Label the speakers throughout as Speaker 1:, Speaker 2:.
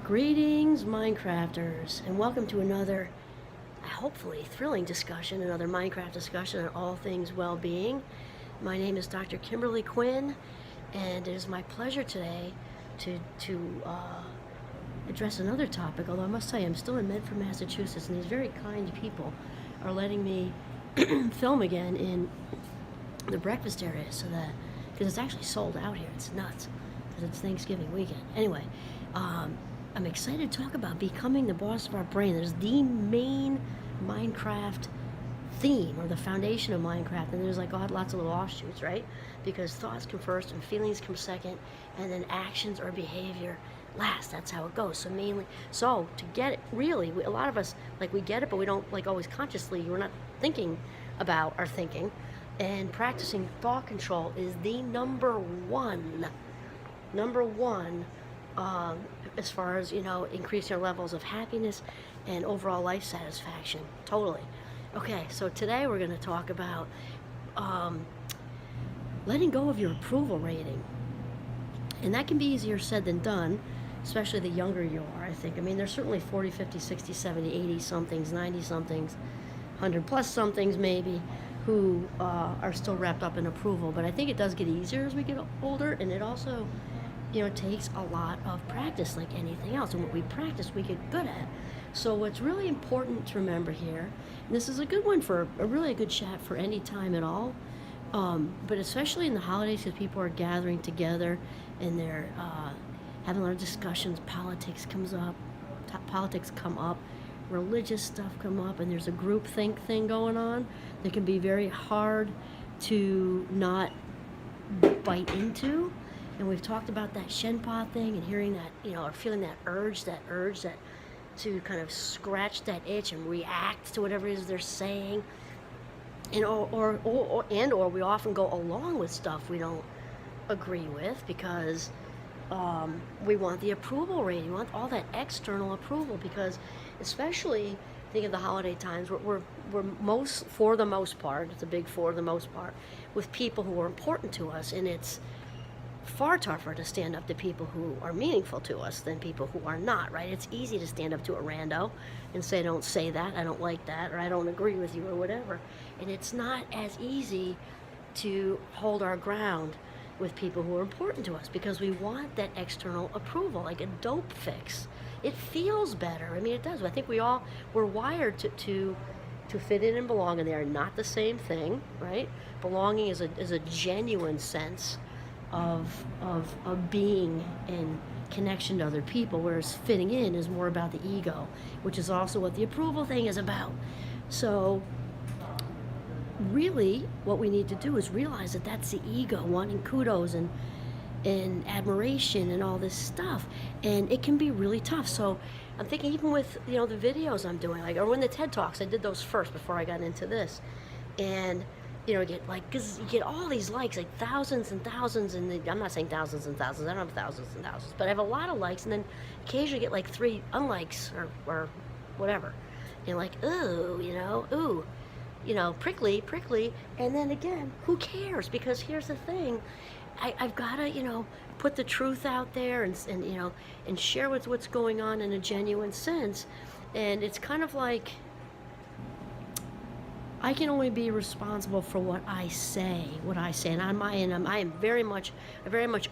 Speaker 1: Greetings, Minecrafters, and welcome to another, hopefully, thrilling discussion, another Minecraft discussion on all things well-being. My name is Dr. Kimberly Quinn, and it is my pleasure today to address another topic, although I must say I'm still in Medford, Massachusetts, and these very kind people are letting me film again in the breakfast area, so that, because it's actually sold out here. It's nuts, because it's Thanksgiving weekend. Anyway, I'm excited to talk about becoming the boss of our brain. There's the main Minecraft theme, or the foundation of Minecraft, and there's like lots of little offshoots, right? Because thoughts come first and feelings come second, and then actions or behavior last. That's how it goes. So to get it, really, a lot of us, like, we get it, but we don't, like, always consciously, we're not thinking about our thinking. And practicing thought control is the number one as far as, increasing your levels of happiness and overall life satisfaction. Totally. Okay, so today we're going to talk about letting go of your approval rating. And that can be easier said than done, especially the younger you are, I think. I mean, there's certainly 40, 50, 60, 70, 80 somethings, 90 somethings, 100 plus somethings maybe, who are still wrapped up in approval. But I think it does get easier as we get older, and it also takes a lot of practice, like anything else. And what we practice, we get good at. So what's really important to remember here, and this is a good one for a really good chat for any time at all, but especially in the holidays, because people are gathering together and they're having a lot of discussions. Politics come up, religious stuff come up, and there's a groupthink thing going on that can be very hard to not bite into. And we've talked about that Shenpa thing, and hearing that, or feeling that urge that to kind of scratch that itch and react to whatever it is they're saying. And or we often go along with stuff we don't agree with because we want the approval rating. We want all that external approval, because especially think of the holiday times, we're for the most part, it's a big for the most part, with people who are important to us, and it's far tougher to stand up to people who are meaningful to us than people who are not, right? It's easy to stand up to a rando and say, don't say that, I don't like that, or I don't agree with you, or whatever. And it's not as easy to hold our ground with people who are important to us, because we want that external approval, like a dope fix. It feels better. I mean, it does. I think we're wired to fit in and belong, and they are not the same thing, right? Belonging is a genuine sense of being and connection to other people, whereas fitting in is more about the ego, which is also what the approval thing is about. So really what we need to do is realize that that's the ego wanting kudos and admiration and all this stuff, and it can be really tough. So I'm thinking, even with the videos I'm doing, like, or when the TED Talks, I did those first before I got into this, and because you get all these likes, like thousands and thousands, and I'm not saying thousands and thousands, I don't have thousands and thousands, but I have a lot of likes, and then occasionally get like 3 unlikes or whatever, and like, ooh, prickly, and then again, who cares? Because here's the thing, I've got to, put the truth out there and share what's going on in a genuine sense, and it's kind of like, I can only be responsible for what I say, and I am very much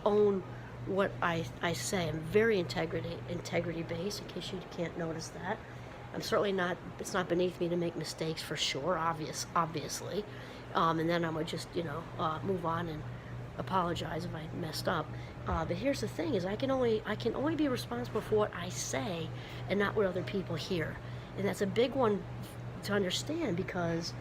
Speaker 1: own what I say. I'm very integrity based, in case you can't notice that. I'm certainly not, it's not beneath me to make mistakes, for sure, obviously. And then I would just, move on and apologize if I messed up. But here's the thing, is I can only be responsible for what I say and not what other people hear. And that's a big one to understand, because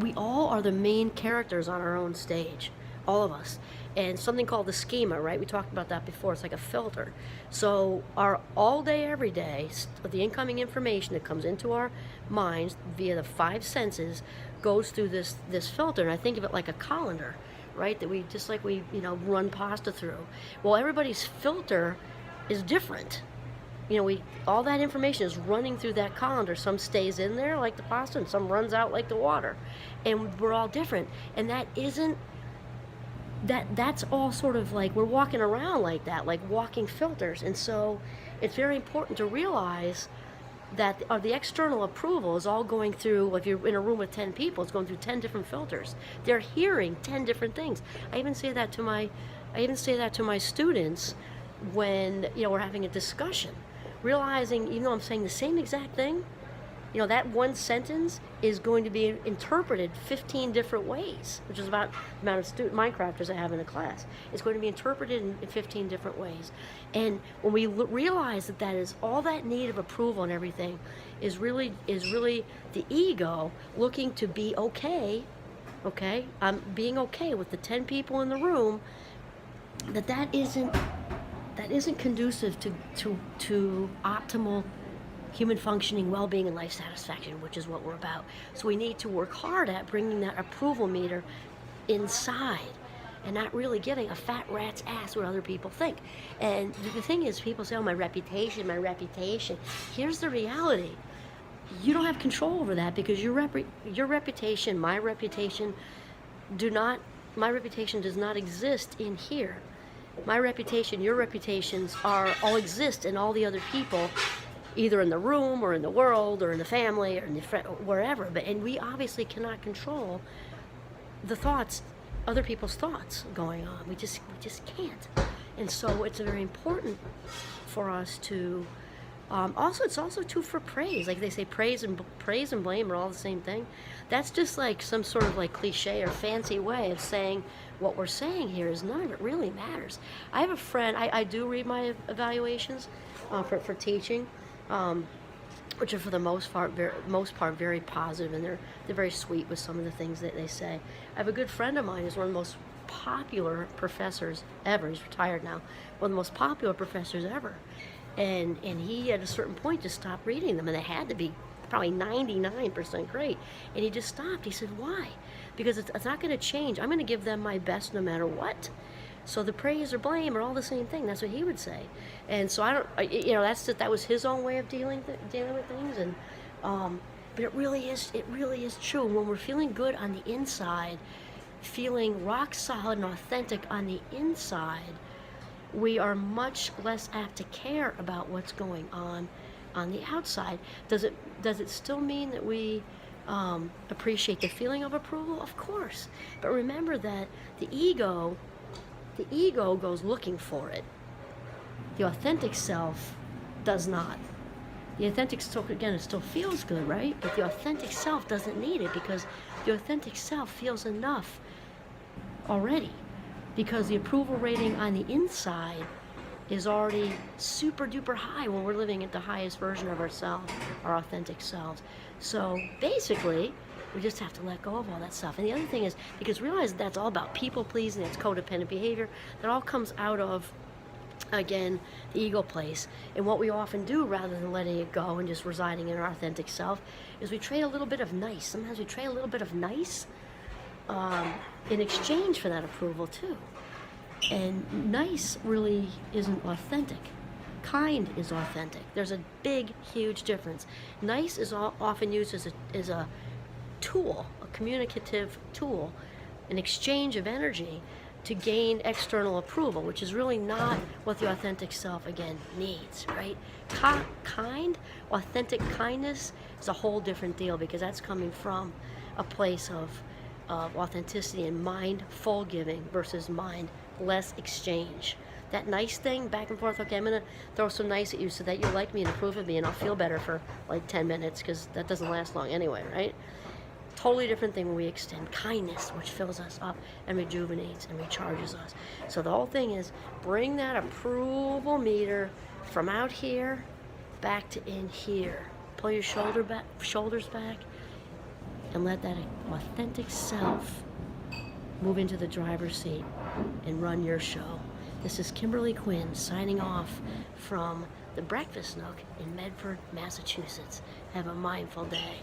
Speaker 1: we all are the main characters on our own stage, all of us. And something called the schema, right? We talked about that before. It's like a filter. So our all day, every day, the incoming information that comes into our minds via the 5 senses goes through this filter. And I think of it like a colander, right? That we, just like we, run pasta through. Well, everybody's filter is different. All that information is running through that colander. Some stays in there like the pasta, and some runs out like the water. And we're all different. And that isn't that's all sort of like we're walking around like that, like walking filters. And so it's very important to realize that the external approval is all going through. If you're in a room with 10 people, it's going through 10 different filters. They're hearing 10 different things. I even say that to my students when we're having a discussion, realizing even though I'm saying the same exact thing, that one sentence is going to be interpreted 15 different ways, which is about the amount of Mindcrafters I have in a class. It's going to be interpreted in 15 different ways. And when we realize that is all that need of approval and everything is really the ego looking to be okay, being okay with the 10 people in the room, that isn't conducive to optimal human functioning, well-being, and life satisfaction, which is what we're about. So we need to work hard at bringing that approval meter inside and not really giving a fat rat's ass what other people think. And the thing is, people say, oh, my reputation. Here's the reality. You don't have control over that, because your reputation, my reputation does not exist in here. My reputation, your reputations all exist in all the other people, either in the room or in the world or in the family or in the wherever. And we obviously cannot control the thoughts, other people's thoughts going on. We just can't. And so it's very important for us to it's also true for praise. Like they say, praise and blame are all the same thing. That's just like some sort of like cliche or fancy way of saying what we're saying here is none of it really matters. I have a friend, I do read my evaluations for teaching, which are for the most part very positive, and they're very sweet with some of the things that they say. I have a good friend of mine who's one of the most popular professors ever. He's retired now. One of the most popular professors ever. And he at a certain point just stopped reading them, and they had to be probably 99% great. And he just stopped. He said, why? Because it's not going to change. I'm going to give them my best no matter what. So the praise or blame are all the same thing. That's what he would say. And so that was his own way of dealing with things. And but it really is true. When we're feeling good on the inside, feeling rock solid and authentic on the inside, we are much less apt to care about what's going on the outside. Does it still mean that we appreciate the feeling of approval? Of course. But remember that the ego goes looking for it. The authentic self does not. The authentic self, again, it still feels good, right? But the authentic self doesn't need it, because the authentic self feels enough already. Because the approval rating on the inside is already super duper high when we're living at the highest version of ourselves, our authentic selves. So basically, we just have to let go of all that stuff. And the other thing is, because realize that's all about people pleasing, it's codependent behavior, that all comes out of, again, the ego place. And what we often do, rather than letting it go and just residing in our authentic self, is we trade a little bit of nice. Sometimes we trade a little bit of nice in exchange for that approval too. And nice really isn't authentic. Kind is authentic. There's a big, huge difference. Nice is often used as a tool, a communicative tool, an exchange of energy to gain external approval, which is really not what the authentic self, again, needs, right? Authentic kindness is a whole different deal, because that's coming from a place of authenticity and mindful giving versus mindless exchange. That nice thing, back and forth, okay, I'm going to throw some nice at you so that you like me and approve of me, and I'll feel better for like 10 minutes, because that doesn't last long anyway, right? Totally different thing when we extend kindness, which fills us up and rejuvenates and recharges us. So the whole thing is, bring that approval meter from out here back to in here. Pull your shoulders back, and let that authentic self move into the driver's seat and run your show. This is Kimberly Quinn signing off from the Breakfast Nook in Medford, Massachusetts. Have a mindful day.